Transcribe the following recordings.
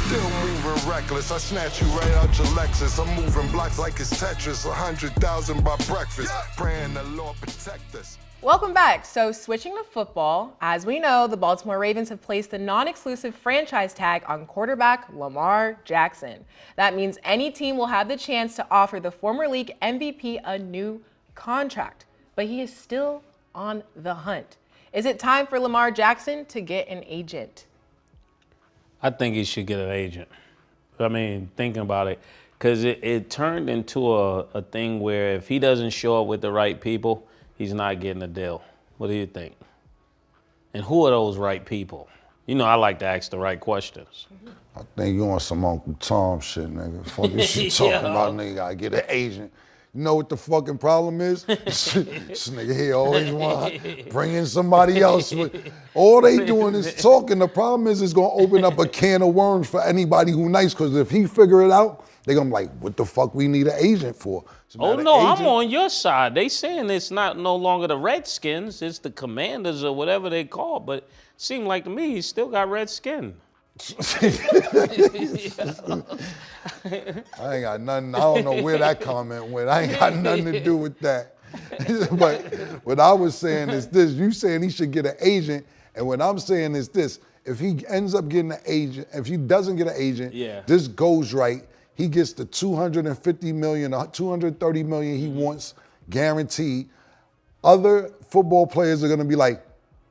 Still moving reckless, I snatch you right out your Lexus. I'm moving blocks like it's Tetris, 100,000 by breakfast. Praying the Lord protect us. Welcome back. So switching to football, as we know, the Baltimore Ravens have placed the non-exclusive franchise tag on quarterback Lamar Jackson. That means any team will have the chance to offer the former league MVP a new contract, but he is still on the hunt. Is it time for Lamar Jackson to get an agent? I think he should get an agent. I mean, thinking about it, because it turned into a thing where if he doesn't show up with the right people, he's not getting a deal. What do you think? And who are those right people? You know, I like to ask the right questions. I think you on some Uncle Tom shit, nigga. Fuck this shit talking about, nigga, gotta get an agent. You know what the fucking problem is? This nigga here always want to bring in somebody else. All they doing is talking. The problem is it's going to open up a can of worms for anybody who nice, because if he figure it out, they're going to be like, what the fuck we need an agent for? Oh, no, I'm on your side. They saying it's no longer the Redskins, it's the Commanders or whatever they call it, but it seemed like to me he still got red skin. I ain't got nothing. I don't know where that comment went. I ain't got nothing to do with that. But what I was saying is this. You saying he should get an agent, and what I'm saying is this. If he ends up getting an agent, if he doesn't get an agent, this goes right. He gets the $250 million, $230 million he wants guaranteed. Other football players are gonna be like,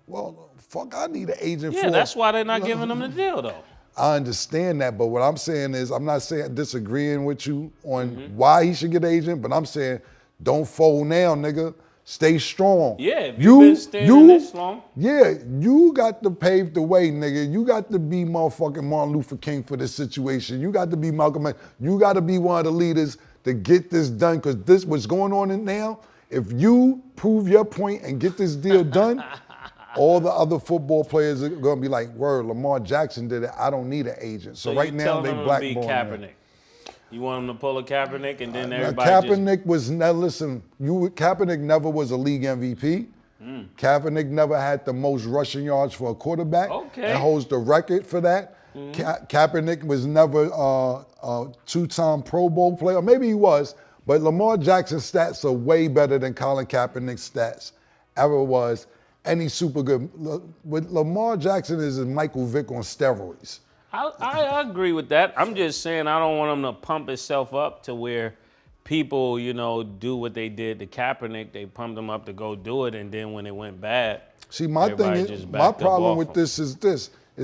well, fuck, I need an agent for. Yeah, that's why they're not giving him the deal, though. I understand that, but what I'm saying is, I'm not saying disagreeing with you on why he should get an agent, but I'm saying don't fold now, nigga. Stay strong. Yeah, if you've been standing this long. Yeah, you got to pave the way, nigga. You got to be motherfucking Martin Luther King for this situation. You got to be Malcolm X. You got to be one of the leaders to get this done, because this, what's going on in now, if you prove your point and get this deal done, all the other football players are going to be like, word, Lamar Jackson did it. I don't need an agent. So right now, they blackballing Kaepernick. You want him to pull a Kaepernick and then everybody Kaepernick was never, listen, Kaepernick never was a league MVP. Kaepernick never had the most rushing yards for a quarterback. Okay. And holds the record for that. Kaepernick was never a two-time Pro Bowl player. Maybe he was, but Lamar Jackson's stats are way better than Colin Kaepernick's stats ever was. And he's super good. With Lamar Jackson is Michael Vick on steroids. I agree with that. I'm just saying I don't want him to pump himself up to where people, you know, do what they did to Kaepernick. They pumped him up to go do it, and then when it went bad, see, my thing is, my problem with this is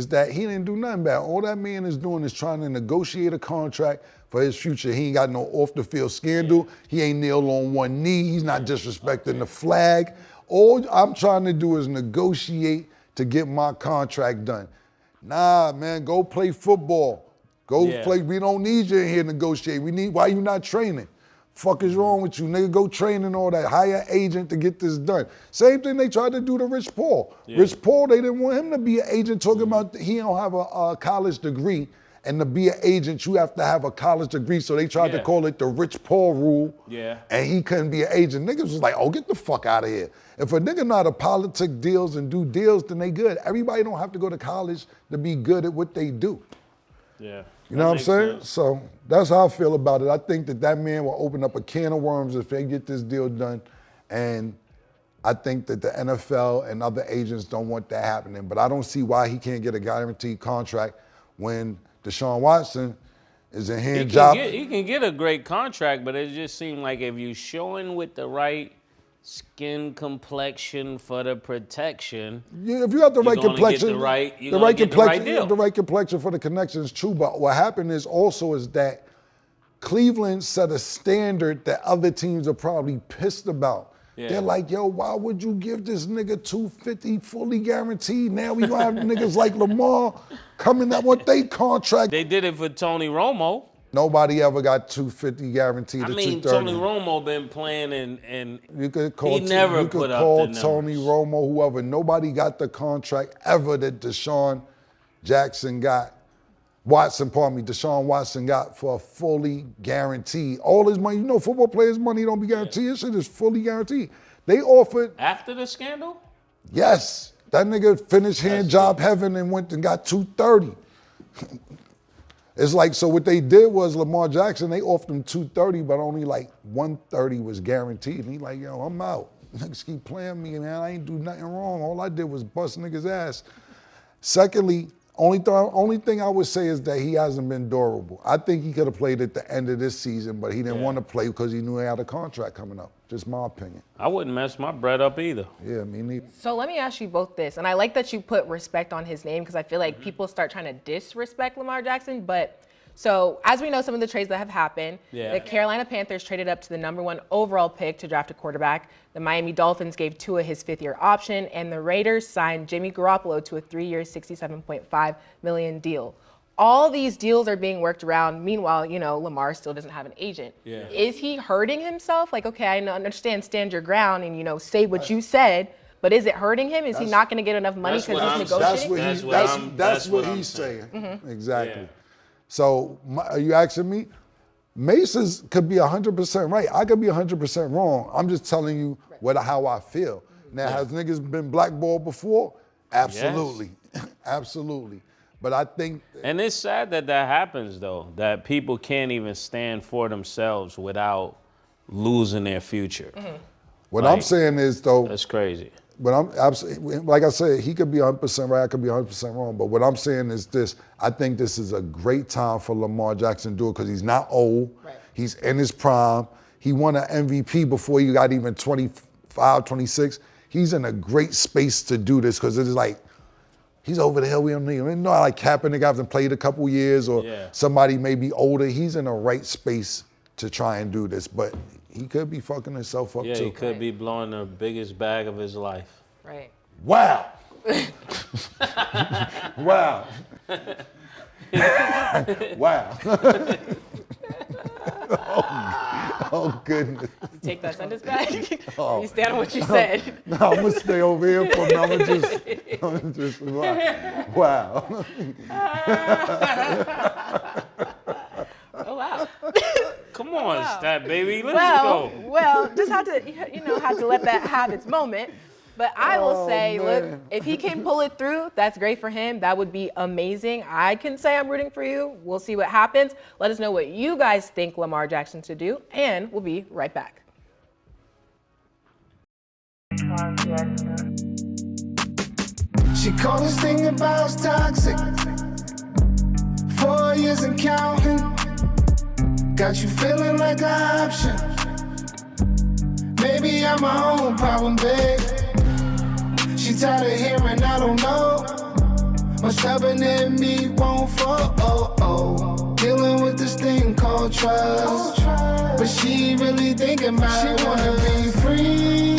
that he didn't do nothing bad. All that man is doing is trying to negotiate a contract for his future. He ain't got no off-the-field scandal. He ain't kneeled on one knee. He's not disrespecting the flag. All I'm trying to do is negotiate to get my contract done. Nah, man, go play football. Go play. We don't need you in here to negotiate. Why you not training? Fuck is wrong with you, nigga? Go train and all that. Hire an agent to get this done. Same thing they tried to do to Rich Paul. Rich Paul, they didn't want him to be an agent, talking about he don't have a college degree. And to be an agent, you have to have a college degree. So they tried to call it the Rich Paul rule. And he couldn't be an agent. Niggas was like, oh, get the fuck out of here. If a nigga know how to politic deals and do deals, then they good. Everybody don't have to go to college to be good at what they do. Yeah. You know what I'm saying? Sense. So that's how I feel about it. I think that man will open up a can of worms if they get this deal done. And I think that the NFL and other agents don't want that happening. But I don't see why he can't get a guaranteed contract when Deshaun Watson is a hand job. He can get a great contract, but it just seemed like if you showing with the right skin complexion for the protection. Yeah, if you have the right complexion, the right complexion for the connection is true. But what happened is that Cleveland set a standard that other teams are probably pissed about. They're like, yo, why would you give this nigga $250 fully guaranteed? Now we gonna have niggas like Lamar coming up with their contract. They did it for Tony Romo. Nobody ever got $250 guaranteed. I mean, Tony Romo been playing and you could call he never put up the numbers. Tony Romo, whoever. Nobody got the contract ever that Deshaun Jackson got. Deshaun Watson got for a fully guaranteed. All his money, you know, football players' money don't be guaranteed. This shit is fully guaranteed. They offered. After the scandal? Yes. That nigga finished hand job heaven and went and got $230. It's like, so what they did was Lamar Jackson, they offered him 230, but only like 130 was guaranteed. And he like, yo, I'm out. Niggas keep playing me, man. I ain't do nothing wrong. All I did was bust niggas' ass. Secondly, only thing I would say is that he hasn't been durable. I think he could have played at the end of this season, but he didn't want to play because he knew he had a contract coming up. Just my opinion. I wouldn't mess my bread up either. Yeah, me neither. So let me ask you both this, and I like that you put respect on his name because I feel like people start trying to disrespect Lamar Jackson, but so as we know, some of the trades that have happened, the Carolina Panthers traded up to the #1 overall pick to draft a quarterback. The Miami Dolphins gave Tua his 5th-year option, and the Raiders signed Jimmy Garoppolo to a 3-year, $67.5 million deal. All these deals are being worked around. Meanwhile, you know, Lamar still doesn't have an agent. Yeah. Is he hurting himself? Like, okay, I understand, stand your ground and, you know, say what you said, but is it hurting him? Is he not going to get enough money because he's negotiating? That's what he's saying. Mm-hmm. Exactly. Yeah. So are you asking me? Mason could be 100% right. I could be 100% wrong. I'm just telling you how I feel. Now, has niggas been blackballed before? Absolutely. Yes. Absolutely. But I think... And it's sad that that happens, though, that people can't even stand for themselves without losing their future. Mm-hmm. What I'm saying is, though... That's crazy. But I'm absolutely, like I said, he could be 100% right, I could be 100% wrong. But what I'm saying is this: I think this is a great time for Lamar Jackson to do it because he's not old. Right. He's in his prime. He won an MVP before he got even 25, 26. He's in a great space to do this because it's like, he's over the hill, we don't need him. It's not like Kaepernick hasn't played a couple years or somebody may be older. He's in the right space to try and do this. But he could be fucking himself up too. Yeah, he could be blowing the biggest bag of his life. Right. Wow. Wow. Wow. Oh, goodness. You take that sentence back? You stand on what you said. No, I'm going to stay over here for now. I'm just wow. Oh, wow. Come on, Stat Baby, let's go. Well, just have to let that have its moment. But I will say, look, if he can pull it through, that's great for him. That would be amazing. I can say I'm rooting for you. We'll see what happens. Let us know what you guys think Lamar Jackson should do, and we'll be right back. She called this thing about toxic. 4 years and counting. Got you feeling like an option. Maybe I'm my own problem, babe. She tired of hearing I don't know. My stubborn in me won't fall. Dealing with this thing called trust. But she really thinking about it. She wanna be free.